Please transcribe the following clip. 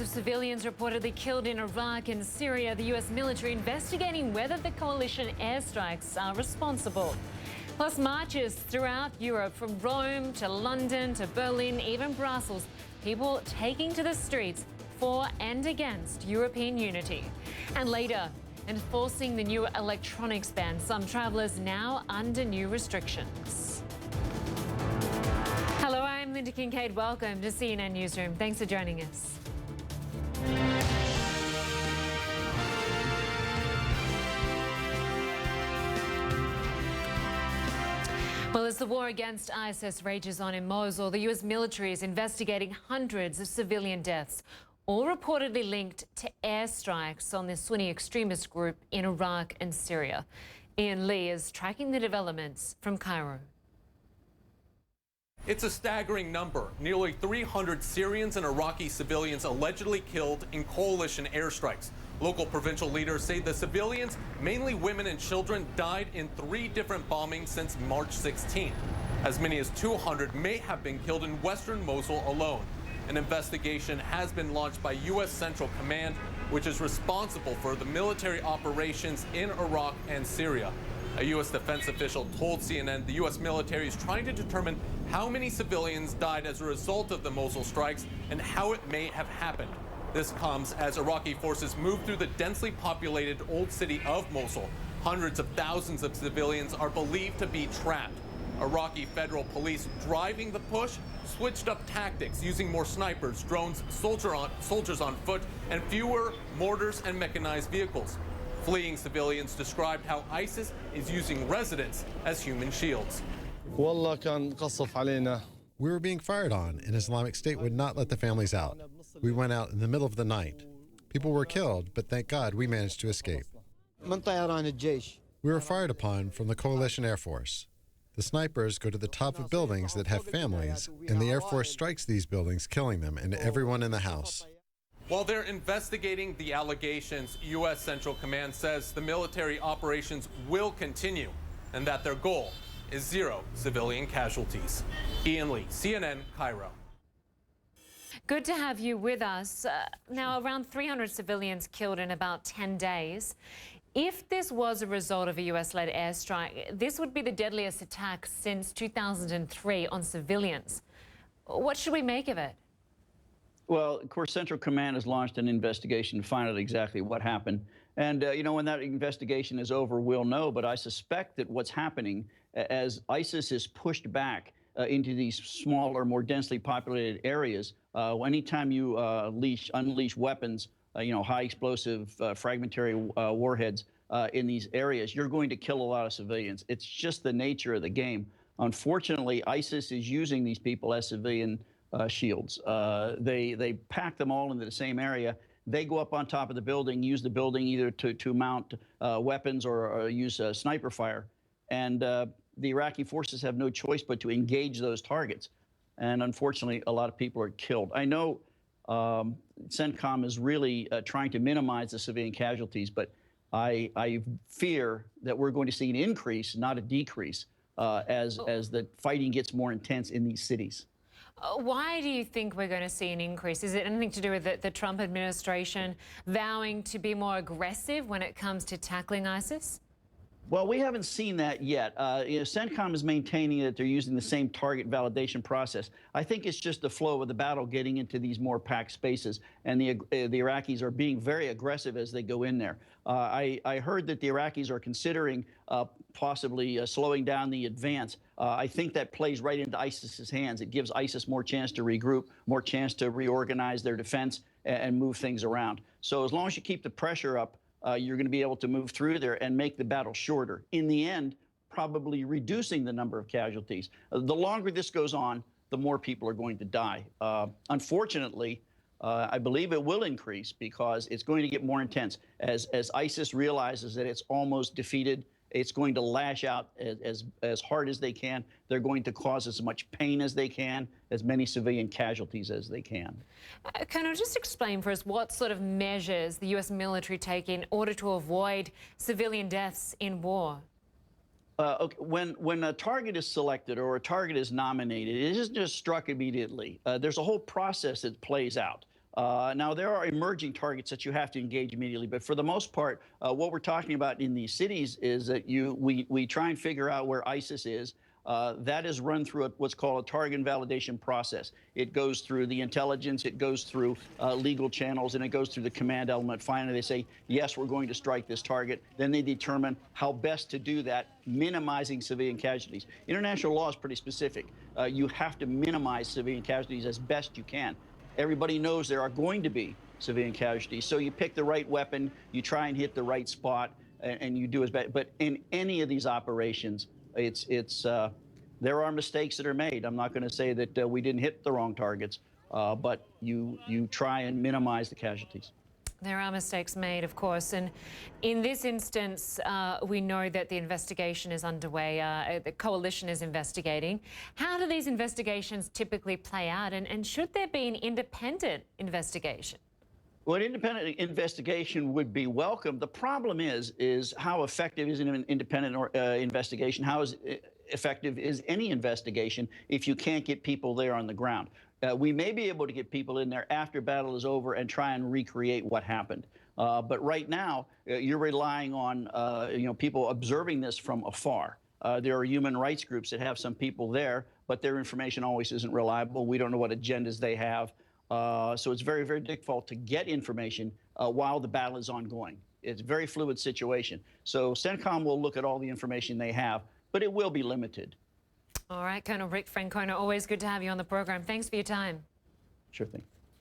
of civilians reportedly killed in Iraq and Syria. The U.S. military investigating whether the coalition airstrikes are responsible. Plus marches throughout Europe, from Rome to London to Berlin, even Brussels. People taking to the streets for and against European unity. And later, enforcing the new electronics ban. Some travellers now under new restrictions. Hello, I'm Lynda Kinkade. Welcome to CNN Newsroom. Thanks for joining us. Well, as the war against ISIS rages on in Mosul, the U.S. military is investigating hundreds of civilian deaths, all reportedly linked to airstrikes on the Sunni extremist group in Iraq and Syria. Ian Lee is tracking the developments from Cairo. It's a staggering number. Nearly 300 Syrians and Iraqi civilians allegedly killed in coalition airstrikes. Local provincial leaders say the civilians, mainly women and children, died in 3 different bombings since March 16. As many as 200 may have been killed in western Mosul alone. An investigation has been launched by U.S. Central Command, which is responsible for the military operations in Iraq and Syria. A U.S. defense official told CNN the U.S. military is trying to determine how many civilians died as a result of the Mosul strikes and how it may have happened. This comes as Iraqi forces move through the densely populated old city of Mosul. Hundreds of thousands of civilians are believed to be trapped. Iraqi federal police, driving the push, switched up tactics, using more snipers, drones, soldiers on foot, and fewer mortars and mechanized vehicles. Fleeing civilians described how ISIS is using residents as human shields. We were being fired on, and Islamic State would not let the families out. We went out in the middle of the night. People were killed, but thank God we managed to escape. We were fired upon from the Coalition Air Force. The snipers go to the top of buildings that have families, and the Air Force strikes these buildings, killing them and everyone in the house. While they're investigating the allegations, U.S. Central Command says the military operations will continue and that their goal is 0 civilian casualties. Ian Lee, CNN, Cairo. Good to have you with us. Now, around 300 civilians killed in about 10 days. If this was a result of a U.S.-led airstrike, this would be the deadliest attack since 2003 on civilians. What should we make of it? Well, of course, Central Command has launched an investigation to find out exactly what happened. And, when that investigation is over, we'll know. But I suspect that what's happening as ISIS is pushed back into these smaller, more densely populated areas, anytime you unleash weapons, high explosive, fragmentary warheads in these areas, you're going to kill a lot of civilians. It's just the nature of the game. Unfortunately, ISIS is using these people as civilian shields. They pack them all into the same area. They go up on top of the building, use the building either to mount weapons or use sniper fire. And the Iraqi forces have no choice but to engage those targets. And unfortunately, a lot of people are killed. I know CENTCOM is really trying to minimize the civilian casualties, but I fear that we're going to see an increase, not a decrease, as the fighting gets more intense in these cities. Why do you think we're going to see an increase? Is it anything to do with the Trump administration vowing to be more aggressive when it comes to tackling ISIS? Well, we haven't seen that yet. CENTCOM is maintaining that they're using the same target validation process. I think it's just the flow of the battle getting into these more packed spaces, and the Iraqis are being very aggressive as they go in there. I heard that the Iraqis are considering possibly slowing down the advance. I think that plays right into ISIS's hands. It gives ISIS more chance to regroup, more chance to reorganize their defense and move things around. So as long as you keep the pressure up, you're going to be able to move through there and make the battle shorter. In the end, probably reducing the number of casualties. The longer this goes on, the more people are going to die. Unfortunately, I believe it will increase because it's going to get more intense. As ISIS realizes that it's almost defeated, it's going to lash out as hard as they can. They're going to cause as much pain as they can, as many civilian casualties as they can. Can you just explain for us what sort of measures the U.S. military take in order to avoid civilian deaths in war? Okay. When a target is selected or a target is nominated, it isn't just struck immediately. There's a whole process that plays out. Now, there are emerging targets that you have to engage immediately, but for the most part, what we're talking about in these cities is that we try and figure out where ISIS is. That is run through what's called a target validation process. It goes through the intelligence, it goes through legal channels, and it goes through the command element. Finally, they say, yes, we're going to strike this target. Then they determine how best to do that, minimizing civilian casualties. International law is pretty specific. You have to minimize civilian casualties as best you can. Everybody knows there are going to be civilian casualties, so you pick the right weapon, you try and hit the right spot, and you do as best. But in any of these operations, there are mistakes that are made. I'm not going to say that we didn't hit the wrong targets, but you try and minimize the casualties. There are mistakes made, of course, and in this instance, we know that the investigation is underway. The coalition is investigating. How do these investigations typically play out, and should there be an independent investigation? Well, an independent investigation would be welcome. The problem is how effective is an independent investigation? How effective is any investigation if you can't get people there on the ground? We may be able to get people in there after battle is over and try and recreate what happened. But right now, you're relying on people observing this from afar. There are human rights groups that have some people there, but their information always isn't reliable. We don't know what agendas they have. So it's very, very difficult to get information while the battle is ongoing. It's a very fluid situation. So CENTCOM will look at all the information they have, but it will be limited. All right, Colonel Rick Franco, always good to have you on the program. Thanks for your time. Sure thing.